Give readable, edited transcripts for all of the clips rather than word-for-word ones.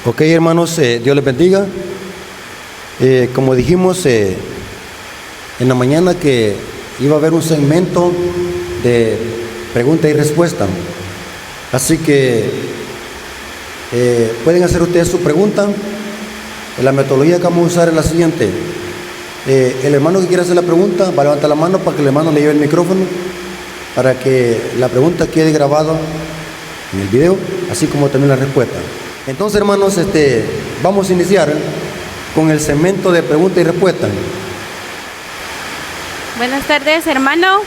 Ok, hermanos, Dios les bendiga. Como dijimos en la mañana que iba a haber un segmento de pregunta y respuesta. Así que pueden hacer ustedes su pregunta. La metodología que vamos a usar es la siguiente. El hermano que quiera hacer la pregunta va a levantar la mano para que el hermano le lleve el micrófono, para que la pregunta quede grabada en el video, así como también la respuesta. Entonces, hermanos, vamos a iniciar con el segmento de pregunta y respuesta. Buenas tardes, hermano.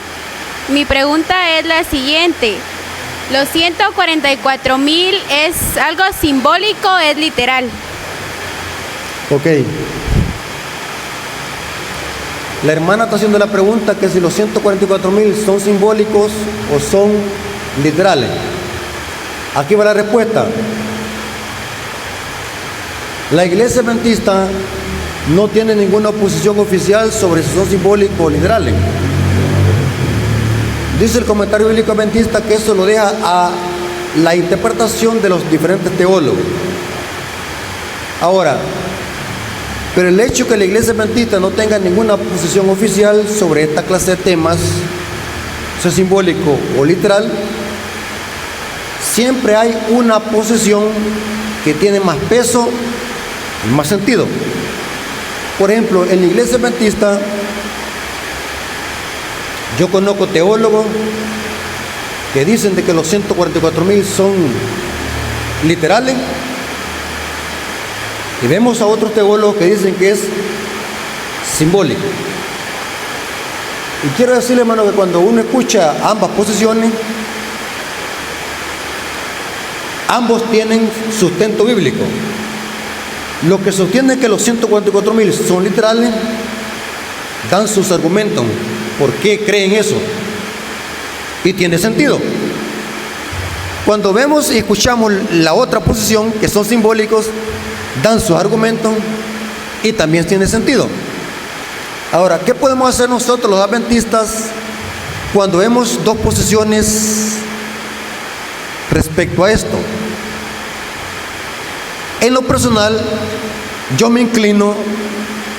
Mi pregunta es la siguiente. ¿Los 144,000 es algo simbólico o es literal? Ok. La hermana está haciendo la pregunta que si los 144,000 son simbólicos o son literales. Aquí va la respuesta. La Iglesia Adventista no tiene ninguna posición oficial sobre si son simbólicos o literales. Dice el comentario bíblico adventista que eso lo deja a la interpretación de los diferentes teólogos. Ahora, pero el hecho que la Iglesia Adventista no tenga ninguna posición oficial sobre esta clase de temas, sea simbólico o literal, siempre hay una posición que tiene más peso y más sentido. Por ejemplo, en la Iglesia Adventista, yo conozco teólogos que dicen de que los 144,000 son literales, y vemos a otros teólogos que dicen que es simbólico. Y quiero decirle, hermano, que cuando uno escucha ambas posiciones, ambos tienen sustento bíblico. Los que sostienen que los 144,000 son literales dan sus argumentos por qué creen eso, y tiene sentido. Cuando vemos y escuchamos la otra posición, que son simbólicos, dan sus argumentos y también tiene sentido. Ahora, ¿qué podemos hacer nosotros los adventistas cuando vemos dos posiciones respecto a esto? En lo personal, yo me inclino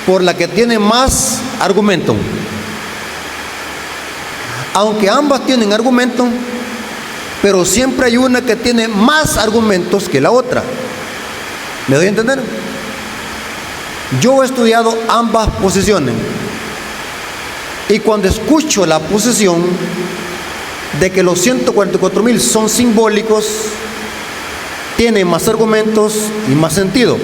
por la que tiene más argumento. Aunque ambas tienen argumento, pero siempre hay una que tiene más argumentos que la otra. ¿Me doy a entender? Yo he estudiado ambas posiciones, y cuando escucho la posición de que los 144,000 son simbólicos, tiene más argumentos y más sentido.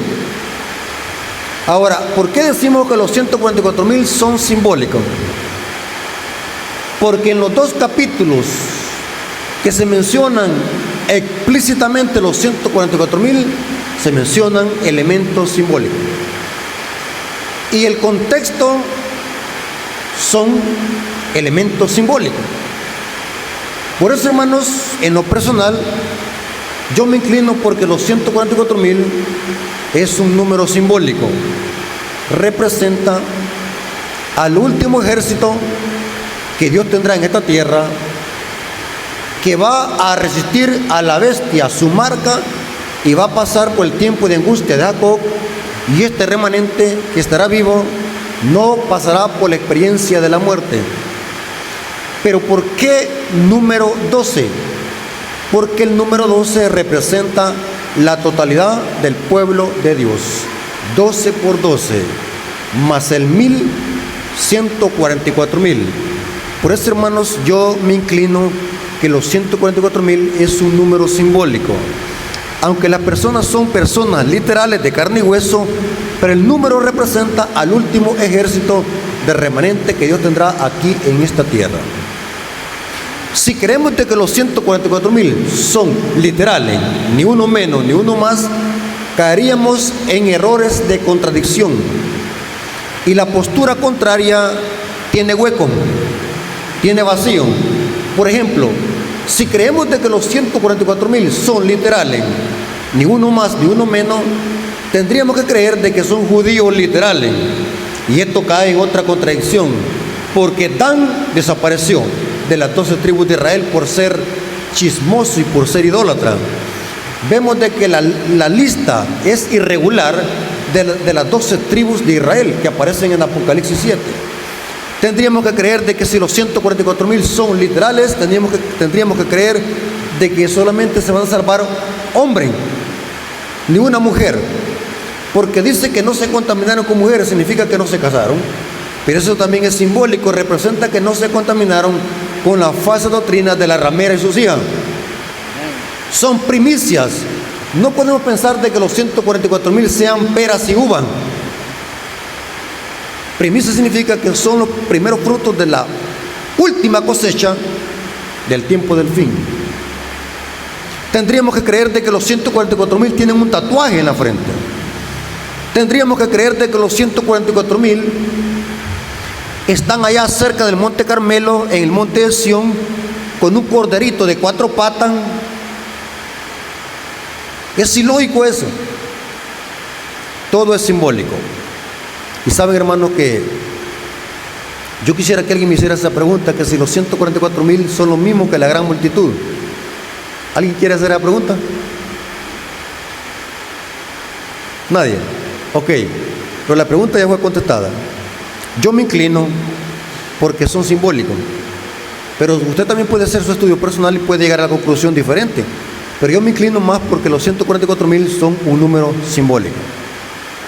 Ahora, ¿por qué decimos que los 144,000 son simbólicos? Porque en los dos capítulos que se mencionan explícitamente los 144,000, se mencionan elementos simbólicos. Y el contexto son elementos simbólicos. Por eso, hermanos, en lo personal, yo me inclino porque los 144,000 es un número simbólico. Representa al último ejército que Dios tendrá en esta tierra, que va a resistir a la bestia, su marca, y va a pasar por el tiempo de angustia de Jacob, y este remanente que estará vivo no pasará por la experiencia de la muerte. Pero ¿por qué número 12? Porque el número 12 representa la totalidad del pueblo de Dios. 12 por 12, más el 1000, 144,000. Por eso, hermanos, yo me inclino que los 144,000 es un número simbólico. Aunque las personas son personas literales de carne y hueso, pero el número representa al último ejército de remanente que Dios tendrá aquí en esta tierra. Si creemos de que los 144,000 son literales, ni uno menos ni uno más, caeríamos en errores de contradicción. Y la postura contraria tiene hueco, tiene vacío. Por ejemplo, si creemos de que los 144,000 son literales, ni uno más ni uno menos, tendríamos que creer de que son judíos literales. Y esto cae en otra contradicción, porque Dan desapareció de las 12 tribus de Israel por ser chismoso y por ser idólatra. vemos de que la lista es irregular de las 12 tribus de Israel que aparecen en Apocalipsis 7. Tendríamos que creer de que si los 144,000 son literales, tendríamos que creer de que solamente se van a salvar hombres, ni una mujer, porque dice que no se contaminaron con mujeres, significa que no se casaron, pero eso también es simbólico, representa que no se contaminaron con la falsa doctrina de la ramera y sus hijas. Son primicias. No podemos pensar de que los 144,000 sean peras y uvas. Primicia significa que son los primeros frutos de la última cosecha del tiempo del fin. Tendríamos que creer de que los 144,000 tienen un tatuaje en la frente. Tendríamos que creer de que los 144,000 están allá cerca del monte Carmelo, en el monte de Sión, con un corderito de 4 patas. Es ilógico eso. Todo es simbólico. Y saben, hermanos, que yo quisiera que alguien me hiciera esa pregunta, que si los 144,000 son los mismos que la gran multitud. ¿Alguien quiere hacer la pregunta? Nadie. Ok, pero la pregunta ya fue contestada. Yo me inclino porque son simbólicos, pero usted también puede hacer su estudio personal y puede llegar a la conclusión diferente. Pero yo me inclino más porque los 144,000 son un número simbólico.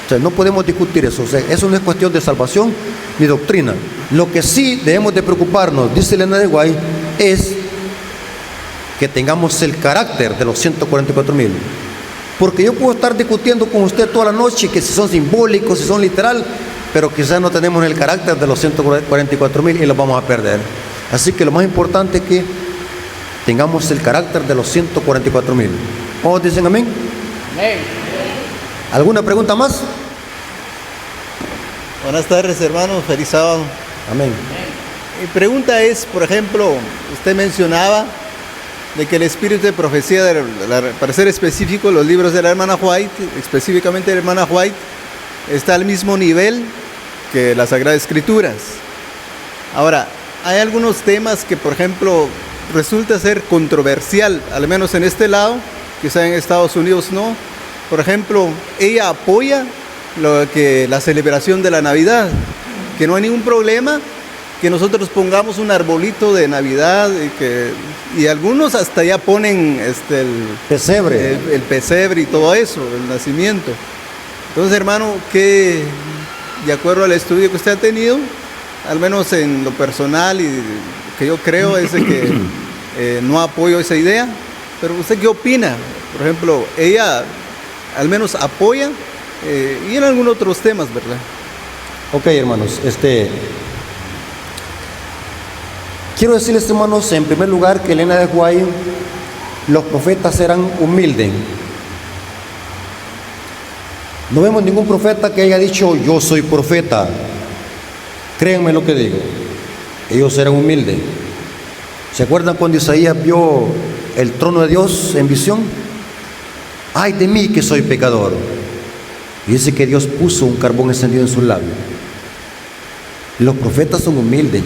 O sea, no podemos discutir eso. O sea, eso no es cuestión de salvación ni doctrina. Lo que sí debemos de preocuparnos, dice Elena de White, es que tengamos el carácter de los 144,000. Porque yo puedo estar discutiendo con usted toda la noche que si son simbólicos, si son literal, pero quizás no tenemos el carácter de los 144,000 y los vamos a perder. Así que lo más importante es que tengamos el carácter de los 144,000. ¿Cómo dicen amén? Amén. ¿Alguna pregunta más? Buenas tardes, hermanos. Feliz sábado. Amén. Mi pregunta es, por ejemplo, usted mencionaba de que el espíritu de profecía, para ser específico, los libros de la hermana White, específicamente de la hermana White, está al mismo nivel que las Sagradas Escrituras. Ahora, hay algunos temas que, por ejemplo, resulta ser controversial, al menos en este lado, quizá en Estados Unidos no. Por ejemplo, ella apoya la celebración de la Navidad, que no hay ningún problema que nosotros pongamos un arbolito de Navidad y algunos hasta ya ponen el pesebre y todo eso, el nacimiento. Entonces, hermano, que de acuerdo al estudio que usted ha tenido, al menos en lo personal y que yo creo es de que no apoyo esa idea, pero ¿usted qué opina? Por ejemplo, ella al menos apoya y en algunos otros temas, ¿verdad? Ok, hermanos, quiero decirles, hermanos, en primer lugar que Elena de White, los profetas eran humildes. No vemos ningún profeta que haya dicho yo soy profeta. Créanme lo que digo. Ellos eran humildes. ¿Se acuerdan cuando Isaías vio el trono de Dios en visión? Ay de mí que soy pecador. Y dice que Dios puso un carbón encendido en sus labios. Los profetas son humildes.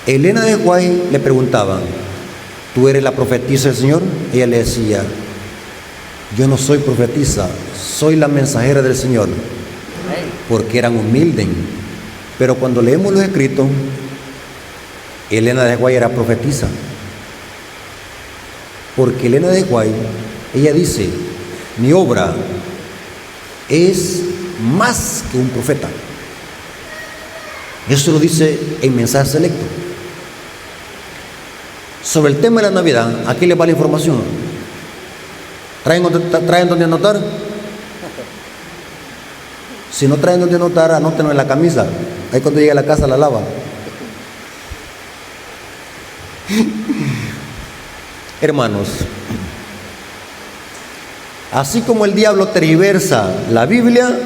Elena de White le preguntaba, ¿tú eres la profetisa del Señor? Ella le decía, yo no soy profetisa, soy la mensajera del Señor. Porque eran humildes. Pero cuando leemos los escritos, Elena de White era profetisa. Porque Elena de White, ella dice, mi obra es más que un profeta. Eso lo dice en Mensaje Selecto. Sobre el tema de la Navidad, aquí les va la información. ¿Traen donde anotar? Si no traen donde anotar, anótenlo en la camisa. Ahí cuando llegue a la casa la lava. Hermanos, así como el diablo tergiversa la Biblia,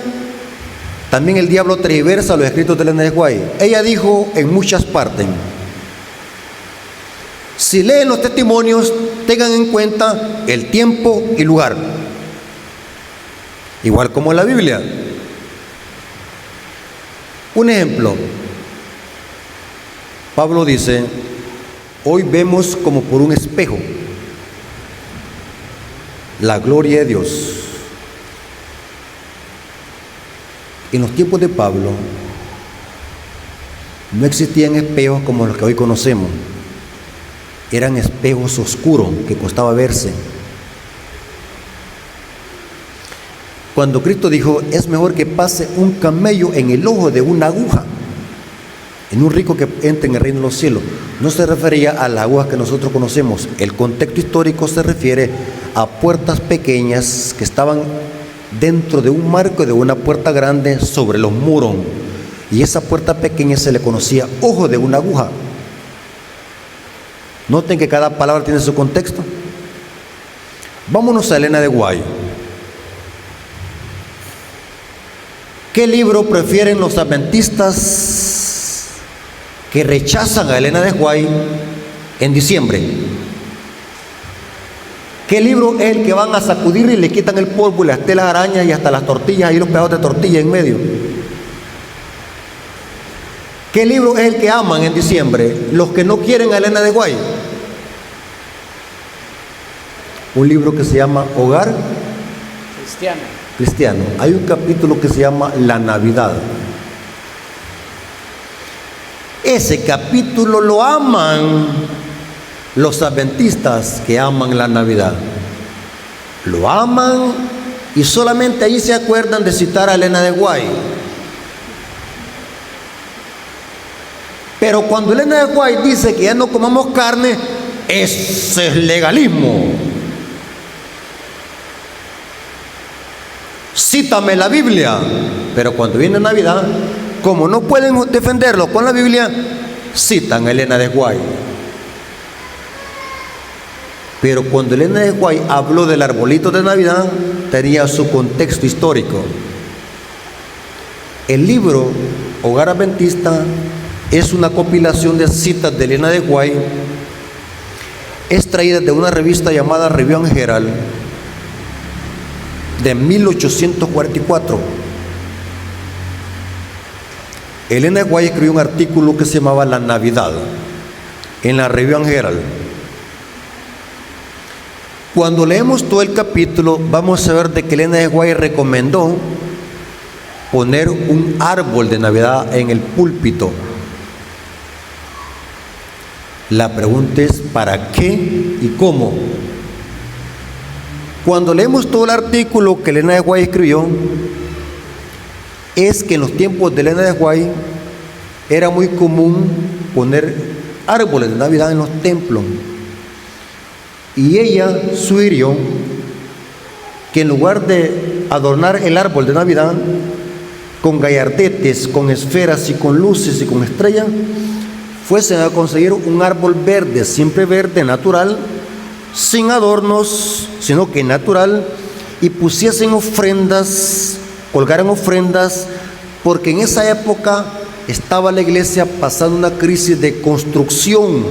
también el diablo tergiversa los escritos de Elena de White. Ella dijo en muchas partes, si leen los testimonios, tengan en cuenta el tiempo y lugar. Igual como en la Biblia. Un ejemplo. Pablo dice, hoy vemos como por un espejo. la gloria de Dios. En los tiempos de Pablo no existían espejos como los que hoy conocemos. Eran espejos oscuros que costaba verse. Cuando Cristo dijo, es mejor que pase un camello en el ojo de una aguja en un rico que entre en el reino de los cielos, no se refería a las agujas que nosotros conocemos. El contexto histórico se refiere a puertas pequeñas que estaban dentro de un marco de una puerta grande sobre los muros, y esa puerta pequeña se le conocía ojo de una aguja. Noten que cada palabra tiene su contexto. Vámonos a Elena de White. ¿Qué libro prefieren los adventistas que rechazan a Elena de White en diciembre? ¿Qué libro es el que van a sacudir y le quitan el polvo y las telas arañas y hasta las tortillas y los pedazos de tortilla en medio? ¿Qué libro es el que aman en diciembre los que no quieren a Elena de White? Un libro que se llama Hogar Cristiano. Hay un capítulo que se llama La Navidad. Ese capítulo lo aman los adventistas que aman la Navidad. Lo aman y solamente ahí se acuerdan de citar a Elena de White. Pero cuando Elena de White dice que ya no comamos carne, ese es legalismo. Cítame la Biblia. Pero cuando viene Navidad, como no pueden defenderlo con la Biblia, citan a Elena de White. Pero cuando Elena de White habló del arbolito de Navidad, tenía su contexto histórico. El libro Hogar Adventista es una compilación de citas de Elena de White, extraídas de una revista llamada Review and Herald de 1844. Elena de White escribió un artículo que se llamaba La Navidad en la Review and Herald. Cuando leemos todo el capítulo, vamos a ver de que Elena de White recomendó poner un árbol de Navidad en el púlpito. La pregunta es ¿para qué y cómo? Cuando leemos todo el artículo que Elena de White escribió, es que en los tiempos de Elena de White era muy común poner árboles de Navidad en los templos. Y ella sugirió que en lugar de adornar el árbol de Navidad con gallardetes, con esferas y con luces y con estrellas, fuesen a conseguir un árbol verde, siempre verde, natural, sin adornos, sino que natural, y pusiesen ofrendas, colgaran ofrendas, porque en esa época estaba la iglesia pasando una crisis de construcción.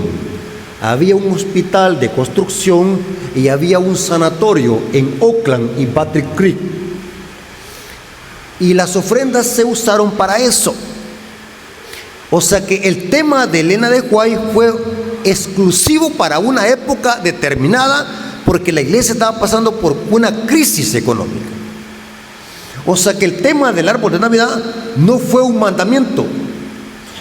Había un hospital de construcción y había un sanatorio en Oakland y Battle Creek. Y las ofrendas se usaron para eso. O sea que el tema de Elena de White fue exclusivo para una época determinada, porque la iglesia estaba pasando por una crisis económica. O sea que el tema del árbol de Navidad no fue un mandamiento,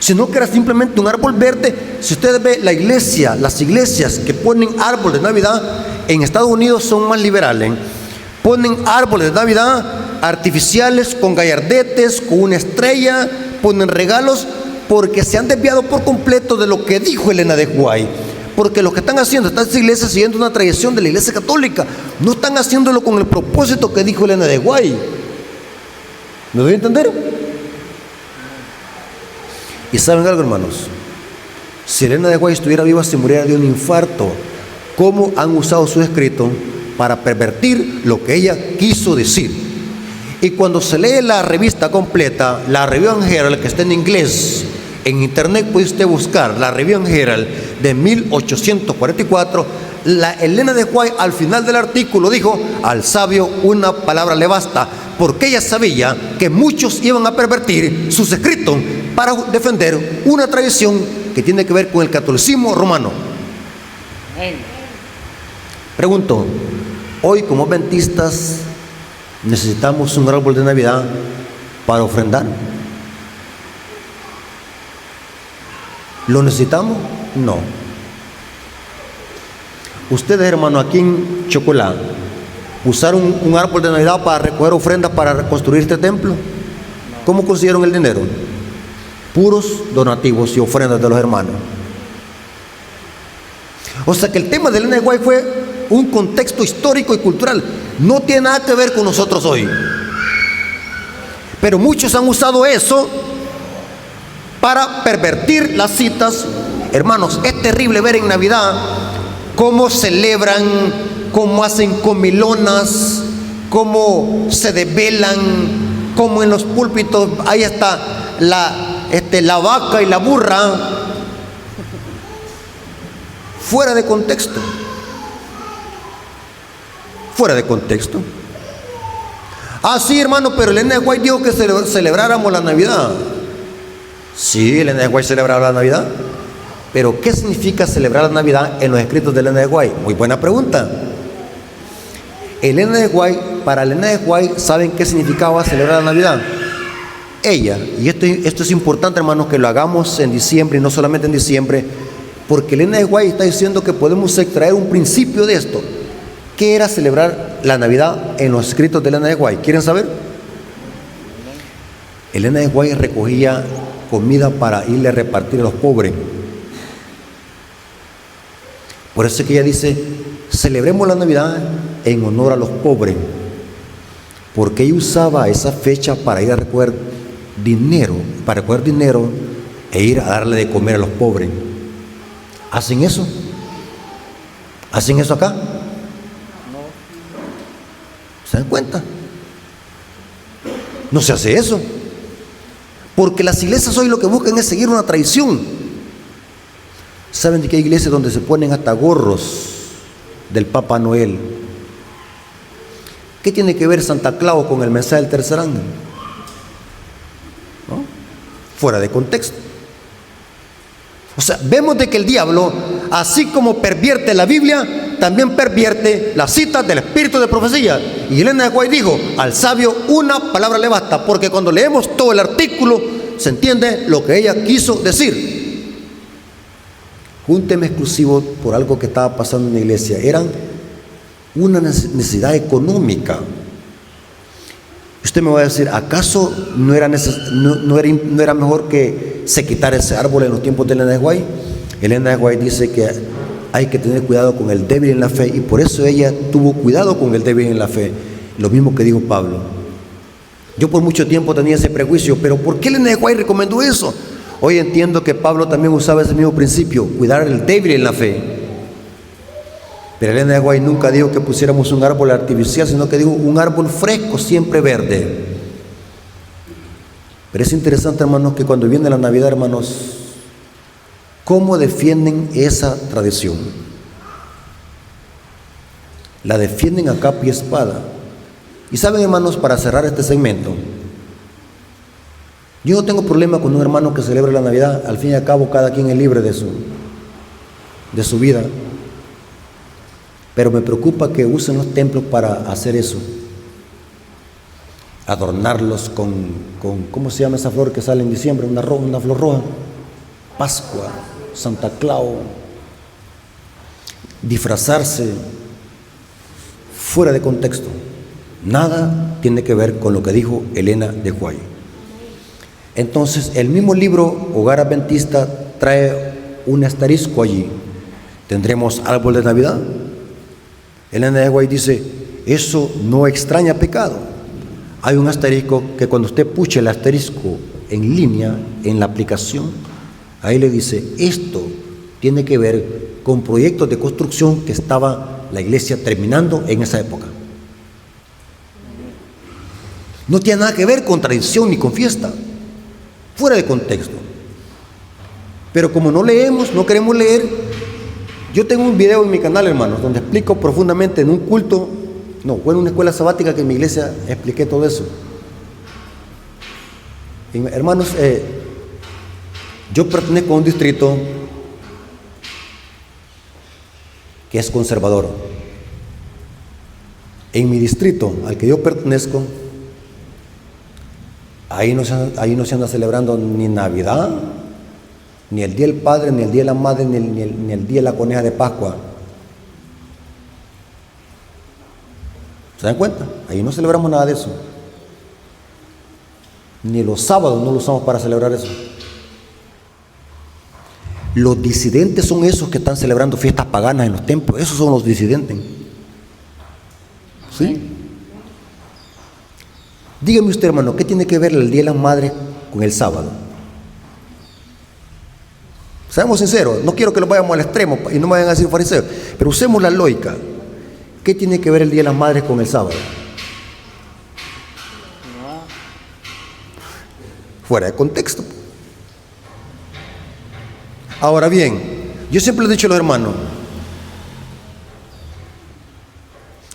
sino que era simplemente un árbol verde. Si ustedes ven la iglesia, las iglesias que ponen árbol de Navidad en Estados Unidos son más liberales. Ponen árboles de Navidad artificiales con gallardetes, con una estrella, ponen regalos, porque se han desviado por completo de lo que dijo Elena de White. Porque lo que están haciendo estas iglesias siguiendo una tradición de la iglesia católica, no están haciéndolo con el propósito que dijo Elena de White. ¿Me doy a entender? Y saben algo, hermanos, si Elena de White estuviera viva, se muriera de un infarto. ¿Cómo han usado su escrito para pervertir lo que ella quiso decir? Y cuando se lee la revista completa, la Review and Herald, que está en inglés, en internet puede usted buscar la Review and Herald de 1844, la Elena de White al final del artículo dijo: al sabio una palabra le basta, porque ella sabía que muchos iban a pervertir sus escritos para defender una tradición que tiene que ver con el catolicismo romano. Pregunto, Hoy como adventistas necesitamos un árbol de Navidad para ofrendar. ¿Lo necesitamos? No. Ustedes, hermanos, aquí en Chocolá, ¿usaron un árbol de Navidad para recoger ofrendas para reconstruir este templo? ¿Cómo consiguieron el dinero? Puros donativos y ofrendas de los hermanos. O sea que el tema de Elena de White fue un contexto histórico y cultural. No tiene nada que ver con nosotros hoy. Pero muchos han usado eso para pervertir las citas. Hermanos, es terrible ver en Navidad cómo celebran, cómo hacen comilonas, cómo se desvelan, cómo en los púlpitos hay hasta la vaca y la burra, fuera de contexto. Fuera de contexto. Ah, sí, hermano, pero Elena de White dijo que celebráramos la Navidad. Sí, Elena de White celebraba la Navidad. Pero ¿qué significa celebrar la Navidad en los escritos de Elena de White? Muy buena pregunta. Elena de White, para Elena de White, ¿saben qué significaba celebrar la Navidad? Ella, y esto es importante, hermanos, que lo hagamos en diciembre y no solamente en diciembre, porque Elena de White está diciendo que podemos extraer un principio de esto. ¿Qué era celebrar la Navidad en los escritos de Elena de White? ¿Quieren saber? Elena de White recogía comida para irle a repartir a los pobres. Por eso es que ella dice, celebremos la Navidad en honor a los pobres, porque ella usaba esa fecha para ir a recoger dinero, e ir a darle de comer a los pobres. ¿Hacen eso? ¿Hacen eso acá? ¿Se dan cuenta? No se hace eso, porque las iglesias hoy lo que buscan es seguir una tradición. ¿Saben de qué hay iglesias donde se ponen hasta gorros del Papá Noel? ¿Qué tiene que ver Santa Claus con el mensaje del tercer ángel? ¿No? Fuera de contexto. O sea, vemos de que el diablo, así como pervierte la Biblia, también pervierte las citas del espíritu de profecía. Y Elena de White dijo, al sabio una palabra le basta, porque cuando leemos todo el artículo se entiende lo que ella quiso decir. Un tema exclusivo por algo que estaba pasando en la iglesia, eran una necesidad económica. Usted me va a decir, ¿acaso no era mejor que se quitara ese árbol en los tiempos de Elena de White? Elena de White dice que hay que tener cuidado con el débil en la fe, y por eso ella tuvo cuidado con el débil en la fe, lo mismo que dijo Pablo. Yo por mucho tiempo tenía ese prejuicio, pero ¿por qué Elena de White recomendó eso? Hoy entiendo que Pablo también usaba ese mismo principio, cuidar el débil en la fe. Pero Elena de White nunca dijo que pusiéramos un árbol artificial, sino que dijo un árbol fresco, siempre verde. Pero es interesante, hermanos, que cuando viene la Navidad, hermanos, ¿cómo defienden esa tradición? La defienden a capa y espada. Y saben, hermanos, para cerrar este segmento, yo no tengo problema con un hermano que celebre la Navidad. Al fin y al cabo, cada quien es libre de su vida. Pero me preocupa que usen los templos para hacer eso. Adornarlos con ¿cómo se llama esa flor que sale en diciembre? Una flor roja. Pascua, Santa Claus. Disfrazarse fuera de contexto. Nada tiene que ver con lo que dijo Elena de White. Entonces, el mismo libro Hogar Adventista trae un asterisco allí. ¿Tendremos árbol de Navidad? Elena de White dice, eso no extraña pecado. Hay un asterisco que cuando usted puche el asterisco en línea, en la aplicación, ahí le dice, esto tiene que ver con proyectos de construcción que estaba la iglesia terminando en esa época. No tiene nada que ver con tradición ni con fiesta. Fuera de contexto. Pero como no leemos, no queremos leer, yo tengo un video en mi canal, hermanos, donde explico profundamente en un culto, fue en una escuela sabática que en mi iglesia expliqué todo eso. Y, hermanos, yo pertenezco a un distrito que es conservador. En mi distrito al que yo pertenezco, ahí no se anda celebrando ni Navidad, ni el Día del Padre, ni el Día de la Madre, ni el Día de la Coneja de Pascua. ¿Se dan cuenta? Ahí no celebramos nada de eso. Ni los sábados no lo usamos para celebrar eso. Los disidentes son esos que están celebrando fiestas paganas en los templos. Esos son los disidentes. ¿Sí? Dígame usted, hermano, ¿qué tiene que ver el Día de las Madres con el sábado? Seamos sinceros, no quiero que lo vayamos al extremo y no me vayan a decir fariseos, pero usemos la lógica. ¿Qué tiene que ver el Día de las Madres con el sábado? Fuera de contexto. Ahora bien, yo siempre le he dicho a los hermanos,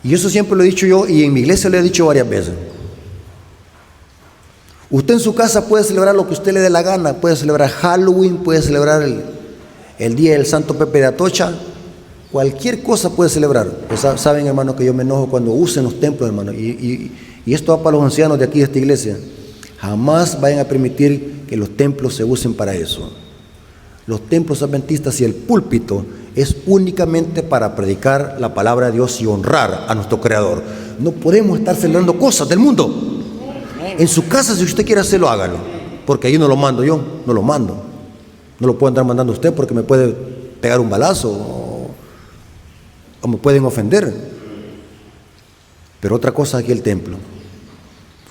y eso siempre lo he dicho yo, y en mi iglesia le he dicho varias veces. Usted en su casa puede celebrar lo que usted le dé la gana, puede celebrar Halloween, puede celebrar el día del Santo Pepe de Atocha, cualquier cosa puede celebrar. Pues saben, hermano, que yo me enojo cuando usen los templos, hermano, y esto va para los ancianos de aquí de esta iglesia. Jamás vayan a permitir que los templos se usen para eso. Los templos adventistas y el púlpito es únicamente para predicar la palabra de Dios y honrar a nuestro Creador. No podemos estar celebrando cosas del mundo. En su casa, si usted quiere hacerlo, hágalo, porque ahí no lo mando yo, no lo mando. No lo puedo andar mandando usted porque me puede pegar un balazo o me pueden ofender. Pero otra cosa aquí el templo.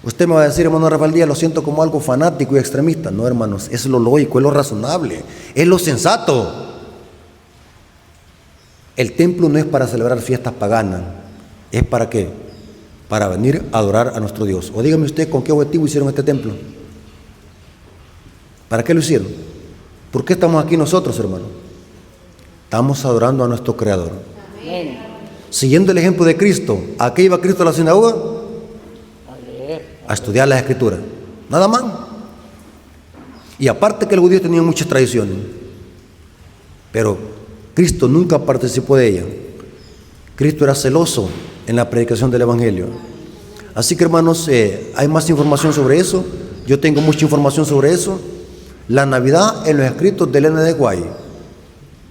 Usted me va a decir, hermano Rafael Díaz, lo siento como algo fanático y extremista. No, hermanos, es lo lógico, es lo razonable, es lo sensato. El templo no es para celebrar fiestas paganas. ¿Es para qué? Para venir a adorar a nuestro Dios. O dígame usted, ¿con qué objetivo hicieron este templo? ¿Para qué lo hicieron? ¿Por qué estamos aquí nosotros, hermano? Estamos adorando a nuestro Creador. Amén. Siguiendo el ejemplo de Cristo. ¿A qué iba Cristo a la sinagoga? A estudiar las Escrituras. Nada más. Y aparte que los judíos tenían muchas tradiciones, pero Cristo nunca participó de ellas. Cristo era celoso en la predicación del Evangelio. Así que, hermanos, hay más información sobre eso. Yo tengo mucha información sobre eso. La Navidad en los escritos de Elena de White,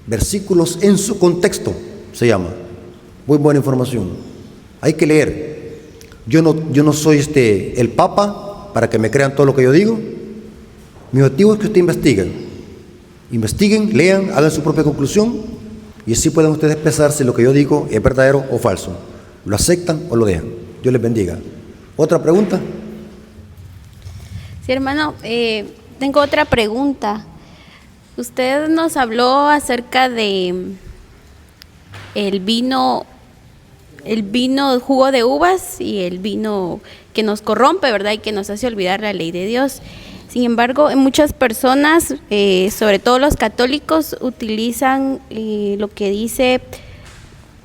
versículos en su contexto, se llama. Muy buena información. Hay que leer. Yo no soy el Papa para que me crean todo lo que yo digo. Mi objetivo es que ustedes investiguen, lean, hagan su propia conclusión y así pueden ustedes pensar si lo que yo digo es verdadero o falso. ¿Lo aceptan o lo dejan? Dios les bendiga. ¿Otra pregunta? Sí, hermano, tengo otra pregunta. Usted nos habló acerca de el vino jugo de uvas y el vino que nos corrompe, ¿verdad? Y que nos hace olvidar la ley de Dios. Sin embargo, muchas personas, sobre todo los católicos, utilizan lo que dice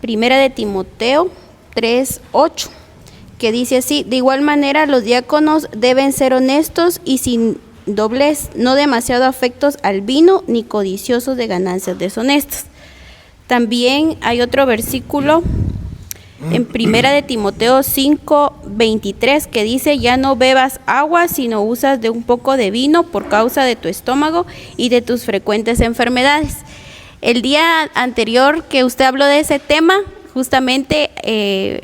Primera de Timoteo 3:8, que dice así: de igual manera los diáconos deben ser honestos y sin doblez, no demasiado afectos al vino ni codiciosos de ganancias deshonestas. También hay otro versículo en Primera de Timoteo 5:23 que dice: ya no bebas agua, sino usas de un poco de vino por causa de tu estómago y de tus frecuentes enfermedades. El día anterior que usted habló de ese tema, justamente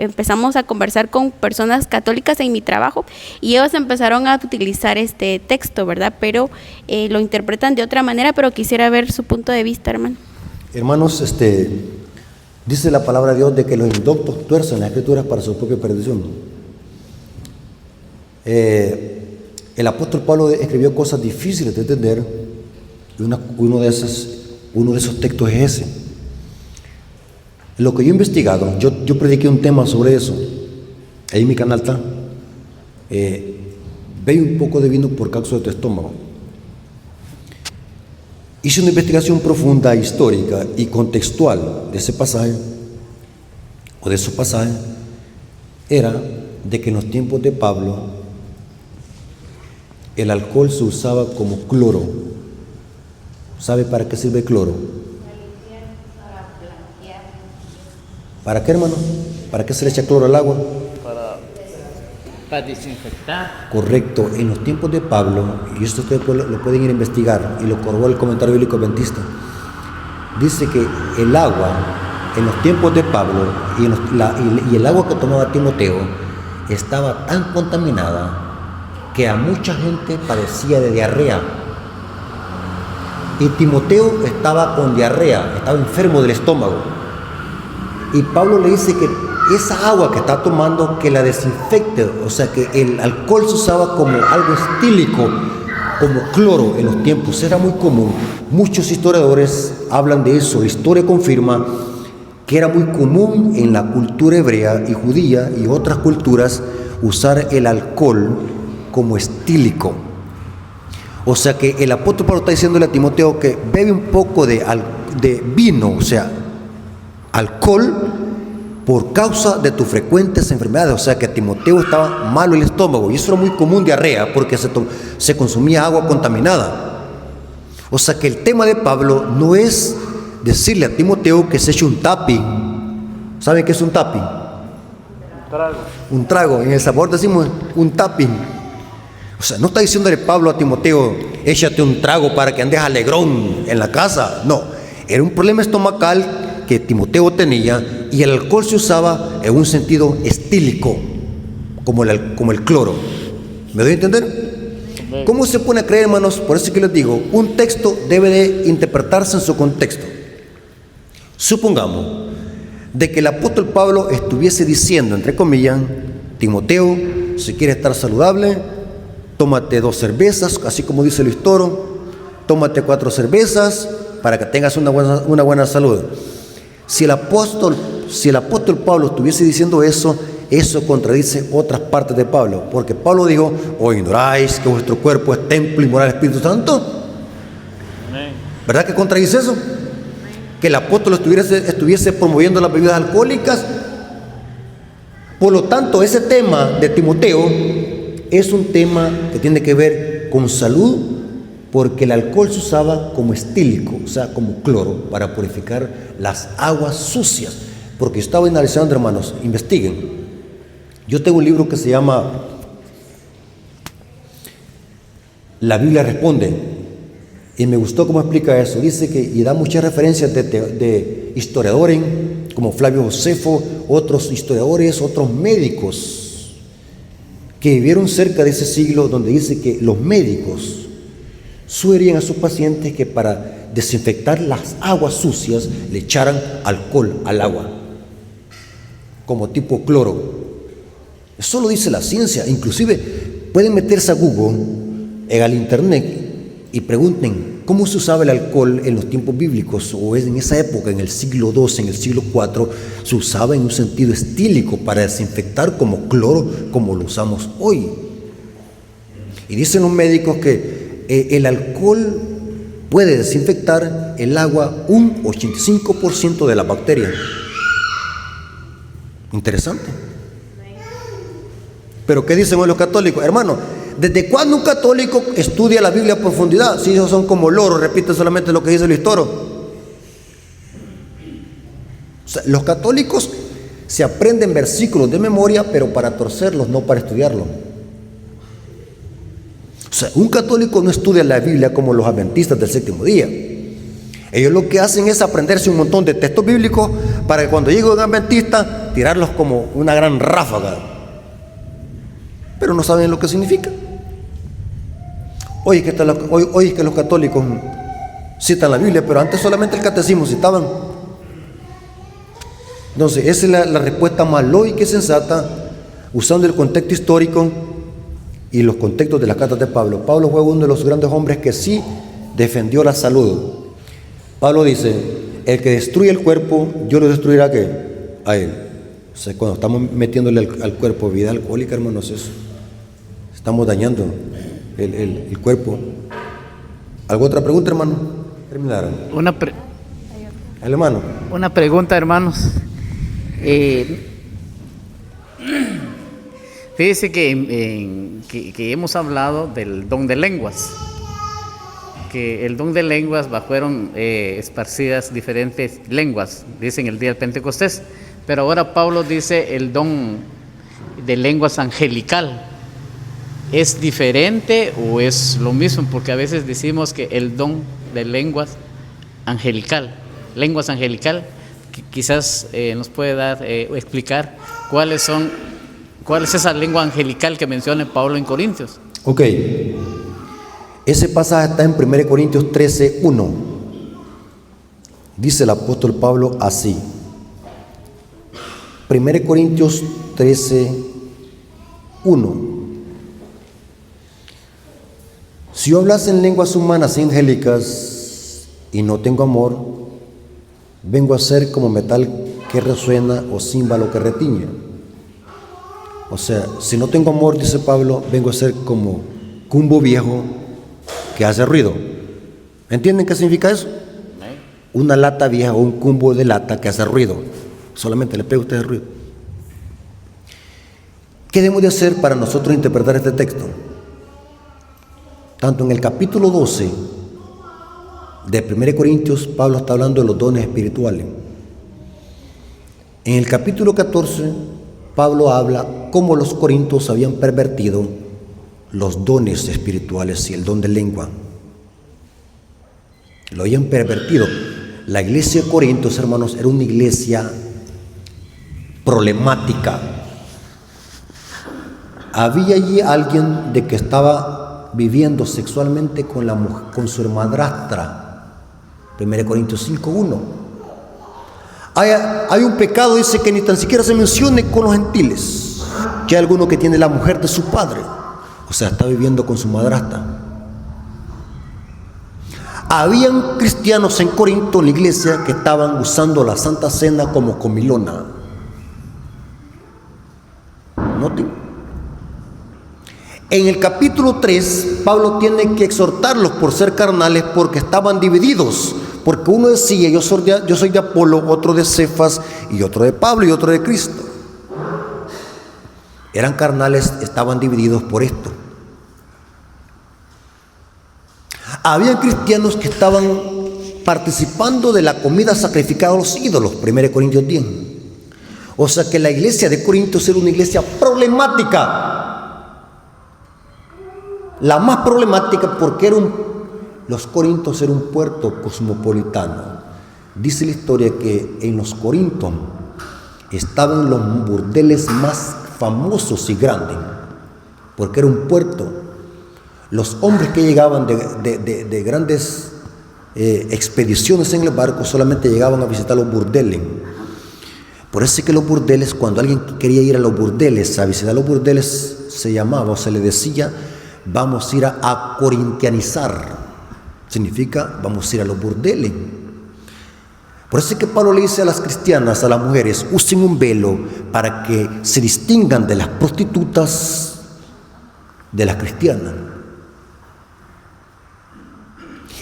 empezamos a conversar con personas católicas en mi trabajo y ellos empezaron a utilizar este texto, ¿verdad? Pero lo interpretan de otra manera, pero quisiera ver su punto de vista, hermano. Hermanos, dice la palabra de Dios de que los indoctos tuercen las Escrituras para su propia perdición. El apóstol Pablo escribió cosas difíciles de entender y uno de esos textos es ese. Lo que yo he investigado, yo prediqué un tema sobre eso, ahí en mi canal está. Bebe un poco de vino por causa de tu estómago. Hice una investigación profunda, histórica y contextual de ese pasaje, o de esos pasajes, era de que en los tiempos de Pablo el alcohol se usaba como cloro. ¿Sabe para qué sirve el cloro? ¿Para qué, hermano? ¿Para qué se le echa cloro al agua? Para desinfectar. Correcto. En los tiempos de Pablo, y esto ustedes lo pueden ir a investigar, y lo corrobora el comentario bíblico adventista, dice que el agua, en los tiempos de Pablo, y el agua que tomaba Timoteo, estaba tan contaminada que a mucha gente padecía de diarrea. Y Timoteo estaba con diarrea, estaba enfermo del estómago. Y Pablo le dice que esa agua que está tomando, que la desinfecte, o sea que el alcohol se usaba como algo estílico, como cloro en los tiempos, era muy común. Muchos historiadores hablan de eso. La historia confirma que era muy común en la cultura hebrea y judía y otras culturas usar el alcohol como estílico. O sea que el apóstol Pablo está diciéndole a Timoteo que bebe un poco de vino, o sea, alcohol, por causa de tus frecuentes enfermedades. O sea que a Timoteo estaba malo el estómago, y eso era muy común, diarrea, porque se consumía agua contaminada. O sea que el tema de Pablo no es decirle a Timoteo que se eche un tapping. ¿Saben qué es un tapping? Un trago. En El Salvador decimos un tapping. O sea, no está diciéndole Pablo a Timoteo, échate un trago para que andes alegrón en la casa. No, era un problema estomacal que Timoteo tenía, y el alcohol se usaba en un sentido estílico, como el cloro. ¿Me doy a entender? ¿Cómo se pone a creer, hermanos? Por eso es que les digo, un texto debe de interpretarse en su contexto. Supongamos de que el apóstol Pablo estuviese diciendo, entre comillas, Timoteo, si quieres estar saludable, tómate 2 cervezas, así como dice Luis Toro, tómate 4 cervezas para que tengas una buena salud. Si el apóstol Pablo estuviese diciendo eso, eso contradice otras partes de Pablo, porque Pablo dijo, ¿o ignoráis que vuestro cuerpo es templo y morada del Espíritu Santo? ¿Verdad que contradice eso? Que el apóstol estuviese promoviendo las bebidas alcohólicas. Por lo tanto, ese tema de Timoteo es un tema que tiene que ver con salud, porque el alcohol se usaba como estílico, o sea, como cloro, para purificar las aguas sucias. Porque yo estaba analizando, hermanos, investiguen. Yo tengo un libro que se llama La Biblia Responde, y me gustó cómo explica eso. Dice que, y da muchas referencias de historiadores como Flavio Josefo, otros historiadores, otros médicos que vivieron cerca de ese siglo, donde dice que los médicos sugerían a sus pacientes que para desinfectar las aguas sucias le echaran alcohol al agua, como tipo cloro. Eso lo dice la ciencia. Inclusive pueden meterse a Google, al internet, y pregunten cómo se usaba el alcohol en los tiempos bíblicos, o en esa época, en el siglo II, en el siglo IV, se usaba en un sentido estílico para desinfectar como cloro, como lo usamos hoy. Y dicen los médicos que el alcohol puede desinfectar el agua un 85% de las bacterias. Interesante. Pero ¿qué dicen hoy los católicos? Hermano, ¿desde cuándo un católico estudia la Biblia a profundidad? Si ellos son como loros, repiten solamente lo que dice Luis Toro. O sea, los católicos se aprenden versículos de memoria, pero para torcerlos, no para estudiarlos. O sea, un católico no estudia la Biblia como los adventistas del séptimo día. Ellos lo que hacen es aprenderse un montón de textos bíblicos para que cuando llegue un adventista, tirarlos como una gran ráfaga. Pero no saben lo que significa. Hoy es que los católicos citan la Biblia, pero antes solamente el catecismo citaban. Entonces, esa es la respuesta más lógica y sensata, usando el contexto histórico y los contextos de las cartas de Pablo. Pablo fue uno de los grandes hombres que sí defendió la salud. Pablo dice, el que destruye el cuerpo, yo lo destruirá a él. O sea, cuando estamos metiéndole al cuerpo bebida alcohólica, hermanos, eso, estamos dañando el cuerpo. ¿Alguna otra pregunta, hermano? Terminaron. Hermano. Una pregunta, hermanos. Fíjese que hemos hablado del don de lenguas, que el don de lenguas fueron esparcidas diferentes lenguas, dicen el día del Pentecostés, Pero ahora Pablo dice el don de lenguas angelical. ¿Es diferente o es lo mismo? Porque a veces decimos que el don de lenguas angelical, quizás nos puede dar, explicar cuál es esa lengua angelical que menciona Pablo en Corintios. Ok, ese pasaje está en 1 Corintios 13:1. Dice el apóstol Pablo así. 1 Corintios 13:1. Si yo hablase en lenguas humanas y angélicas y no tengo amor, vengo a ser como metal que resuena o címbalo que retiñe. O sea, si no tengo amor, dice Pablo, vengo a ser como cumbo viejo que hace ruido. ¿Entienden qué significa eso? Una lata vieja o un cumbo de lata que hace ruido. Solamente le pega a usted el ruido. ¿Qué debemos de hacer para nosotros interpretar este texto? Tanto en el capítulo 12 de 1 Corintios, Pablo está hablando de los dones espirituales. En el capítulo 14, Pablo habla cómo los corintios habían pervertido los dones espirituales y el don de lengua. Lo habían pervertido. La iglesia de Corintios, hermanos, era una iglesia problemática. Había allí alguien de que estaba viviendo sexualmente con su hermadrastra. 1 Corintios 5:1. Hay un pecado, dice, que ni tan siquiera se mencione con los gentiles, que hay alguno que tiene la mujer de su padre, o sea, está viviendo con su madrastra. Habían cristianos en Corinto, en la iglesia, que estaban usando la Santa Cena como comilona. Noten. En el capítulo 3, Pablo tiene que exhortarlos por ser carnales, porque estaban divididos. Porque uno decía, yo soy de Apolo, otro de Cefas, y otro de Pablo, y otro de Cristo. Eran carnales, estaban divididos por esto. Había cristianos que estaban participando de la comida sacrificada a los ídolos, 1 Corintios 10. O sea que la iglesia de Corintios era una iglesia problemática. La más problemática porque los Corintios eran un puerto cosmopolitano. Dice la historia que en los Corintios estaban los burdeles más famosos y grandes, porque era un puerto. Los hombres que llegaban de grandes expediciones en el barco solamente llegaban a visitar los burdeles. Por eso es que los burdeles, cuando alguien quería ir a los burdeles, a visitar los burdeles, se llamaba o se le decía: vamos a ir a corintianizar. Significa, vamos a ir a los burdeles. Por eso es que Pablo le dice a las cristianas, a las mujeres, usen un velo para que se distingan de las prostitutas de las cristianas.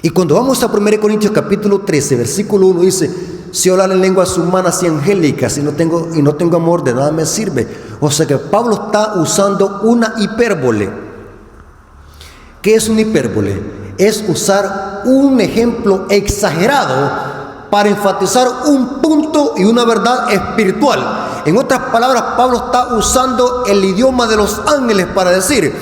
Y cuando vamos a 1 Corintios capítulo 13, versículo 1, dice: si hablar en lenguas humanas y angélicas y no tengo amor, de nada me sirve. O sea que Pablo está usando una hipérbole. ¿Qué es una hipérbole? Es usar un ejemplo exagerado para enfatizar un punto y una verdad espiritual. En otras palabras, Pablo está usando el idioma de los ángeles para decir: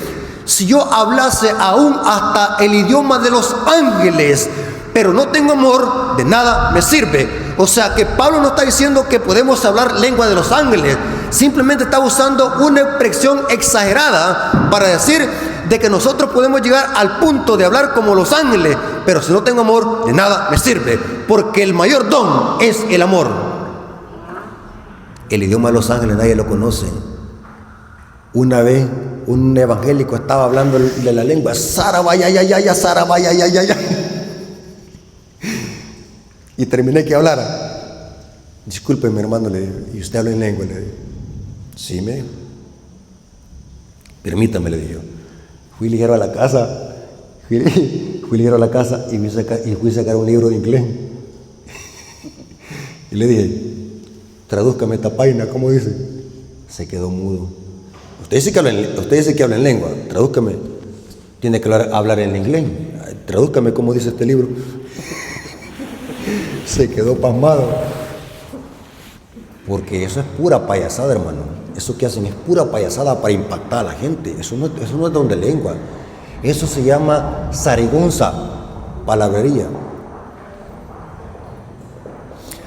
si yo hablase aún hasta el idioma de los ángeles, pero no tengo amor, de nada me sirve. O sea que Pablo no está diciendo que podemos hablar lengua de los ángeles, simplemente está usando una expresión exagerada para decir de que nosotros podemos llegar al punto de hablar como los ángeles, pero si no tengo amor, de nada me sirve, porque el mayor don es el amor. El idioma de los ángeles nadie lo conoce. Una vez un evangélico estaba hablando de la lengua, Sarabaya, Sarabaya, y terminé que hablara. Disculpe, mi hermano, le dije, ¿y usted habla en lengua? Le dije, sí, me dijo. Permítame, le dije yo. Fui ligero a la casa, y fui a sacar un libro de inglés. Y le dije, tradúzcame esta página, ¿cómo dice? Se quedó mudo. Usted dice que habla en lengua, tradúzcame. Tiene que hablar en inglés. Tradúzcame cómo dice este libro. Se quedó pasmado. Porque eso es pura payasada, hermano. Eso que hacen es pura payasada para impactar a la gente. Eso no es don de lengua. Eso se llama zarigonza, palabrería.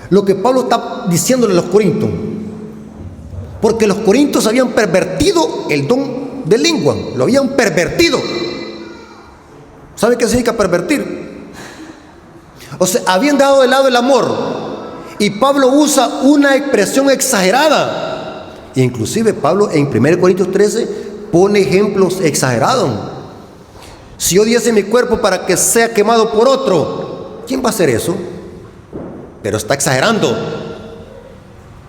Lo que Pablo está diciéndole a los corintios, porque los corintios habían pervertido el don de lengua, lo habían pervertido. ¿Sabe qué significa pervertir? O sea, habían dado de lado el amor. Y Pablo usa una expresión exagerada. Inclusive Pablo en 1 Corintios 13 pone ejemplos exagerados. Si yo diese mi cuerpo para que sea quemado por otro, ¿quién va a hacer eso? Pero está exagerando.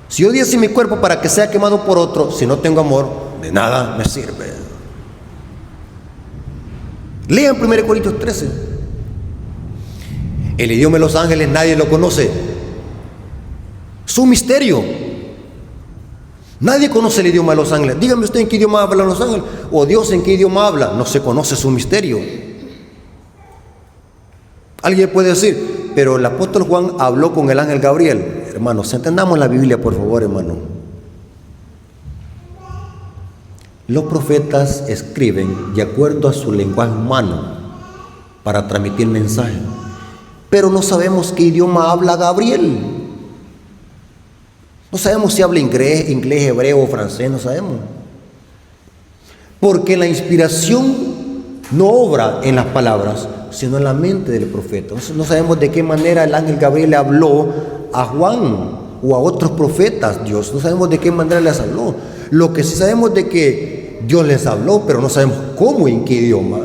Si yo diese mi cuerpo para que sea quemado por otro, si no tengo amor, de nada me sirve. Lean 1 Corintios 13. El idioma de los ángeles nadie lo conoce. Es un misterio. Nadie conoce el idioma de los ángeles. Dígame usted en qué idioma hablan los ángeles, o Dios en qué idioma habla. No se conoce su misterio. Alguien puede decir, pero el apóstol Juan habló con el ángel Gabriel. Hermanos, entendamos la Biblia, por favor, hermano. Los profetas escriben de acuerdo a su lenguaje humano para transmitir mensajes, pero no sabemos qué idioma habla Gabriel. No sabemos si habla inglés, hebreo o francés, no sabemos. Porque la inspiración no obra en las palabras, sino en la mente del profeta. Entonces, no sabemos de qué manera el ángel Gabriel le habló a Juan o a otros profetas. Dios, no sabemos de qué manera les habló. Lo que sí sabemos de que Dios les habló, pero no sabemos cómo y en qué idioma.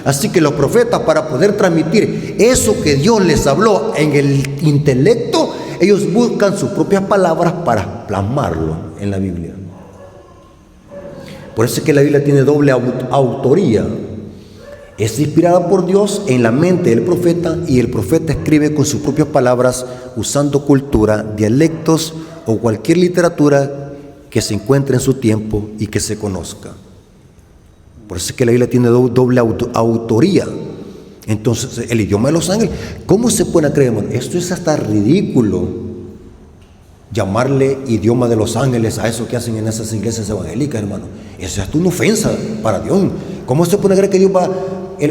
Así que los profetas, para poder transmitir eso que Dios les habló en el intelecto, ellos buscan sus propias palabras para plasmarlo en la Biblia. Por eso es que la Biblia tiene doble autoría. Es inspirada por Dios en la mente del profeta, y el profeta escribe con sus propias palabras, usando cultura, dialectos o cualquier literatura que se encuentre en su tiempo y que se conozca. Por eso es que la Biblia tiene doble autoría. Entonces, el idioma de los ángeles, ¿cómo se puede creer, hermano? Esto es hasta ridículo, llamarle idioma de los ángeles a eso que hacen en esas iglesias evangélicas, hermano. Eso es hasta una ofensa para Dios. ¿Cómo se puede creer que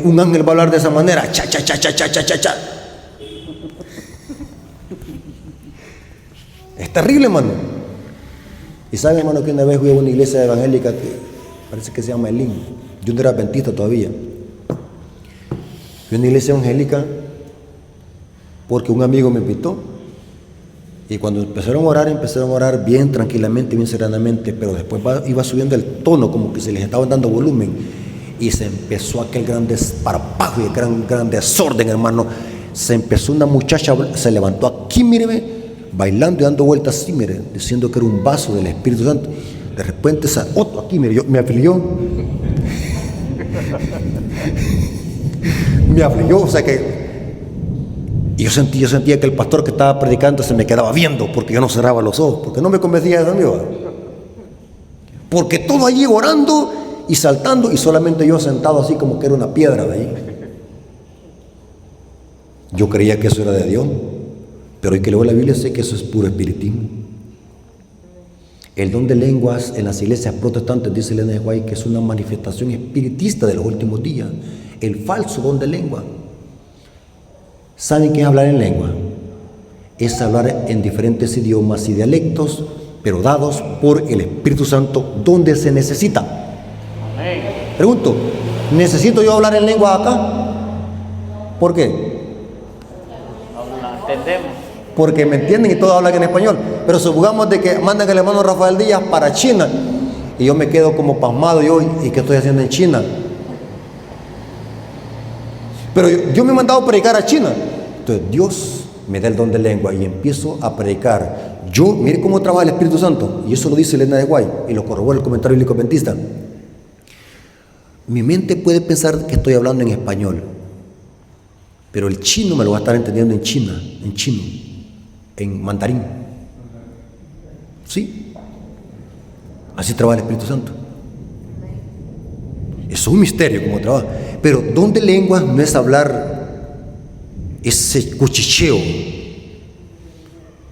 un ángel va a hablar de esa manera? Cha, cha, cha, cha, cha, cha, cha, cha. Es terrible, hermano. Y saben, hermano, que una vez fui a una iglesia evangélica que parece que se llama Elín. Yo no era adventista todavía. Fui a una iglesia evangélica porque un amigo me invitó. Y cuando empezaron a orar bien tranquilamente, bien serenamente, pero después iba subiendo el tono, como que se les estaba dando volumen, y se empezó aquel gran desparpajo y gran desorden, hermano. Se empezó una muchacha, se levantó aquí, míreme, bailando y dando vueltas así, mire, diciendo que era un vaso del Espíritu Santo. De repente, otro aquí, mire, me afligió. Me afligió, o sea que... Y yo sentía que el pastor que estaba predicando se me quedaba viendo, porque yo no cerraba los ojos, porque no me convencía de Dios. Porque todo allí orando y saltando, y solamente yo sentado así como que era una piedra de ahí. Yo creía que eso era de Dios, pero hoy que leo la Biblia sé que eso es puro espiritismo. El don de lenguas en las iglesias protestantes, dice Elena de White, que es una manifestación espiritista de los últimos días. El falso don de lengua. ¿Saben qué es hablar en lengua? Es hablar en diferentes idiomas y dialectos, pero dados por el Espíritu Santo, donde se necesita. Pregunto, ¿necesito yo hablar en lengua acá? ¿Por qué? Entendemos. Porque me entienden y todos hablan en español. Pero supongamos de que mandan al hermano Rafael Díaz para China y yo me quedo como pasmado ¿y qué estoy haciendo en China? Pero yo me he mandado a predicar a China. Entonces Dios me da el don de lengua y empiezo a predicar. Yo, mire cómo trabaja el Espíritu Santo. Y eso lo dice Elena de White y lo corrobora el comentario bíblico adventista. Mi mente puede pensar que estoy hablando en español, pero el chino me lo va a estar entendiendo en chino, en mandarín. ¿Sí? Así trabaja el Espíritu Santo. Es un misterio cómo trabaja. Pero don de lenguas no es hablar ese cuchicheo.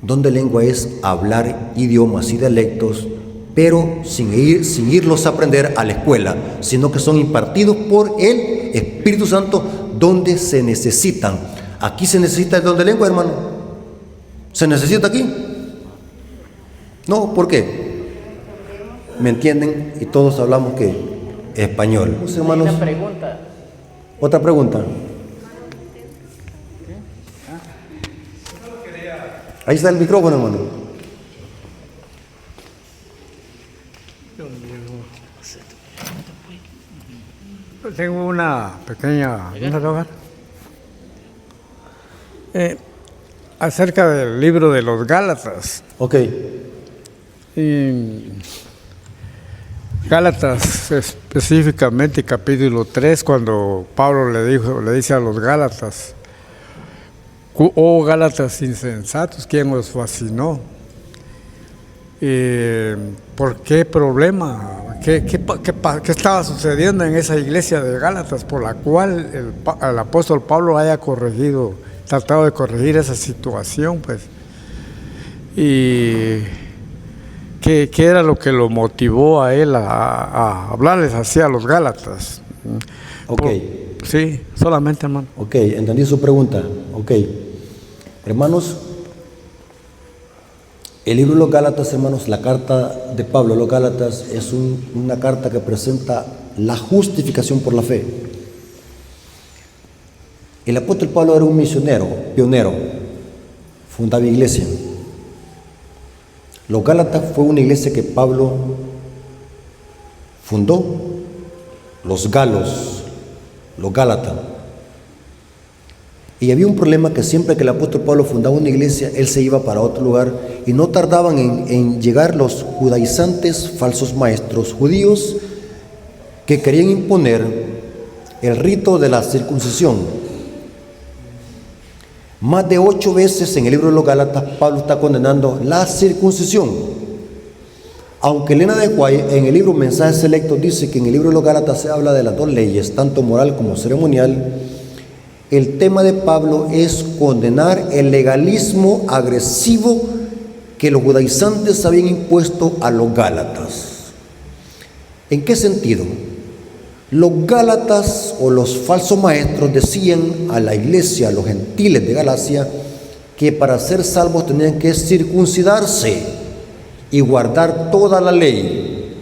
Don de lengua es hablar idiomas y dialectos, pero sin irlos a aprender a la escuela, sino que son impartidos por el Espíritu Santo donde se necesitan. Aquí se necesita el don de lengua, hermano. ¿Se necesita aquí? No, ¿por qué? ¿Me entienden? Y todos hablamos que español. Hermanos, otra pregunta. Ahí está el micrófono, hermano. Tengo una pequeña acerca del libro de los Gálatas. Ok. Y Gálatas, específicamente capítulo 3, cuando Pablo le dice a los Gálatas: oh Gálatas insensatos, ¿quién os fascinó? ¿Por qué problema? ¿Qué estaba sucediendo en esa iglesia de Gálatas por la cual el apóstol Pablo haya tratado de corregir esa situación? Pues, y ¿qué era lo que lo motivó a él a hablarles así a los Gálatas? Ok. Sí, solamente, hermano. Ok, entendí su pregunta. Ok. Hermanos, el libro de los Gálatas, hermanos, la carta de Pablo a los Gálatas es una carta que presenta la justificación por la fe. El apóstol Pablo era un misionero, pionero, fundaba iglesia. Los Gálatas fue una iglesia que Pablo fundó, los galos, los Gálatas. Y había un problema que siempre que el apóstol Pablo fundaba una iglesia, él se iba para otro lugar y no tardaban en llegar los judaizantes, falsos maestros judíos, que querían imponer el rito de la circuncisión. Más de 8 veces en el libro de los Gálatas, Pablo está condenando la circuncisión. Aunque Elena de White en el libro Mensajes Selectos dice que en el libro de los Gálatas se habla de las 2 leyes, tanto moral como ceremonial, el tema de Pablo es condenar el legalismo agresivo que los judaizantes habían impuesto a los Gálatas. ¿En qué sentido? Los Gálatas o los falsos maestros decían a la iglesia, a los gentiles de Galacia, que para ser salvos tenían que circuncidarse y guardar toda la ley.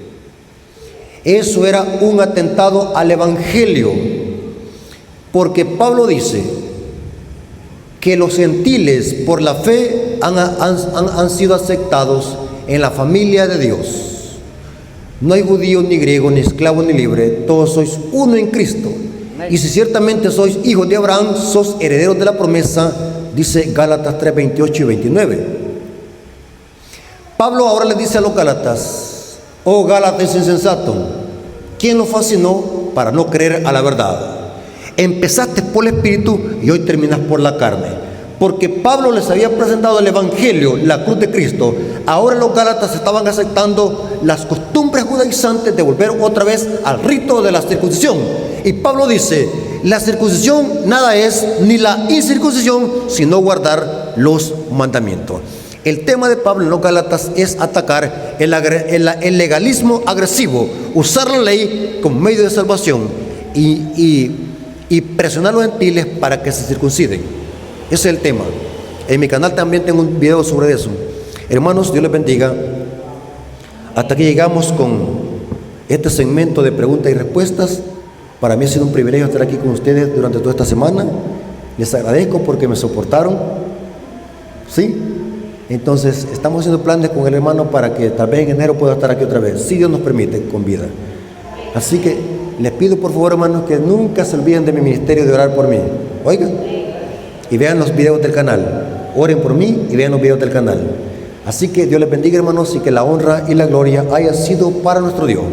Eso era un atentado al evangelio. Porque Pablo dice que los gentiles por la fe han sido aceptados en la familia de Dios. No hay judío, ni griego, ni esclavo, ni libre, todos sois uno en Cristo. Y si ciertamente sois hijos de Abraham, sois herederos de la promesa, dice Gálatas 3, 28 y 29. Pablo ahora le dice a los Gálatas: oh Gálatas insensato, ¿quién los fascinó para no creer a la verdad? Empezaste por el Espíritu y hoy terminas por la carne. Porque Pablo les había presentado el Evangelio, la cruz de Cristo. Ahora los Gálatas estaban aceptando las costumbres judaizantes de volver otra vez al rito de la circuncisión. Y Pablo dice: la circuncisión nada es, ni la incircuncisión, sino guardar los mandamientos. El tema de Pablo en los Gálatas es atacar el legalismo agresivo, usar la ley como medio de salvación y presionar a los gentiles para que se circunciden. Ese es el tema. En mi canal también tengo un video sobre eso. Hermanos, Dios les bendiga. Hasta aquí llegamos con este segmento de preguntas y respuestas. Para mí ha sido un privilegio estar aquí con ustedes durante toda esta semana. Les agradezco porque me soportaron. ¿Sí? Entonces, estamos haciendo planes con el hermano para que tal vez en enero pueda estar aquí otra vez, si Dios nos permite, con vida. Así que les pido por favor, hermanos, que nunca se olviden de mi ministerio de orar por mí. Oigan, y vean los videos del canal. Oren por mí y vean los videos del canal. Así que Dios les bendiga, hermanos, y que la honra y la gloria haya sido para nuestro Dios.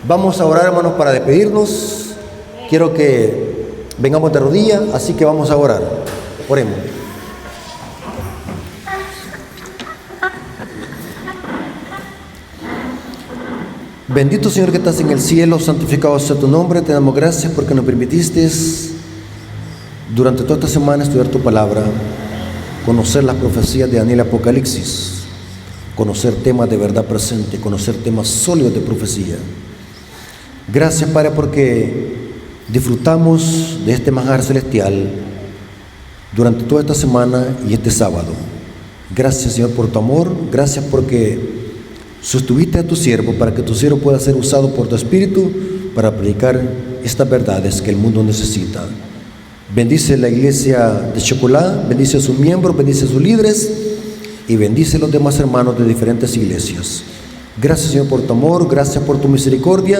Vamos a orar, hermanos, para despedirnos. Quiero que vengamos de rodillas, así que vamos a orar. Oremos. Bendito Señor que estás en el cielo, santificado sea tu nombre. Te damos gracias porque nos permitiste durante toda esta semana estudiar tu palabra. conocer las profecías de Daniel y Apocalipsis, conocer temas de verdad presente, conocer temas sólidos de profecía. Gracias, Padre, porque disfrutamos de este manjar celestial durante toda esta semana y este sábado. Gracias, Señor, por tu amor. Gracias porque sostuviste a tu siervo para que tu siervo pueda ser usado por tu Espíritu para predicar estas verdades que el mundo necesita. Bendice la iglesia de Chocolá, bendice a sus miembros, bendice a sus líderes y bendice a los demás hermanos de diferentes iglesias. Gracias, Señor, por tu amor, gracias por tu misericordia.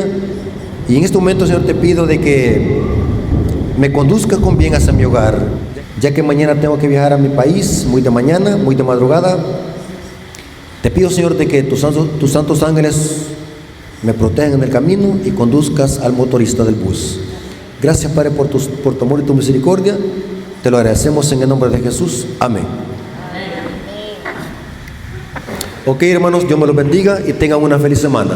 Y en este momento, Señor, te pido de que me conduzcas con bien hacia mi hogar, ya que mañana tengo que viajar a mi país, muy de mañana, muy de madrugada. Te pido, Señor, de que tus santos ángeles me protejan en el camino y conduzcas al motorista del bus. Gracias, Padre, por tu amor y tu misericordia. Te lo agradecemos en el nombre de Jesús. Amén. Ok, hermanos, Dios me los bendiga y tengan una feliz semana.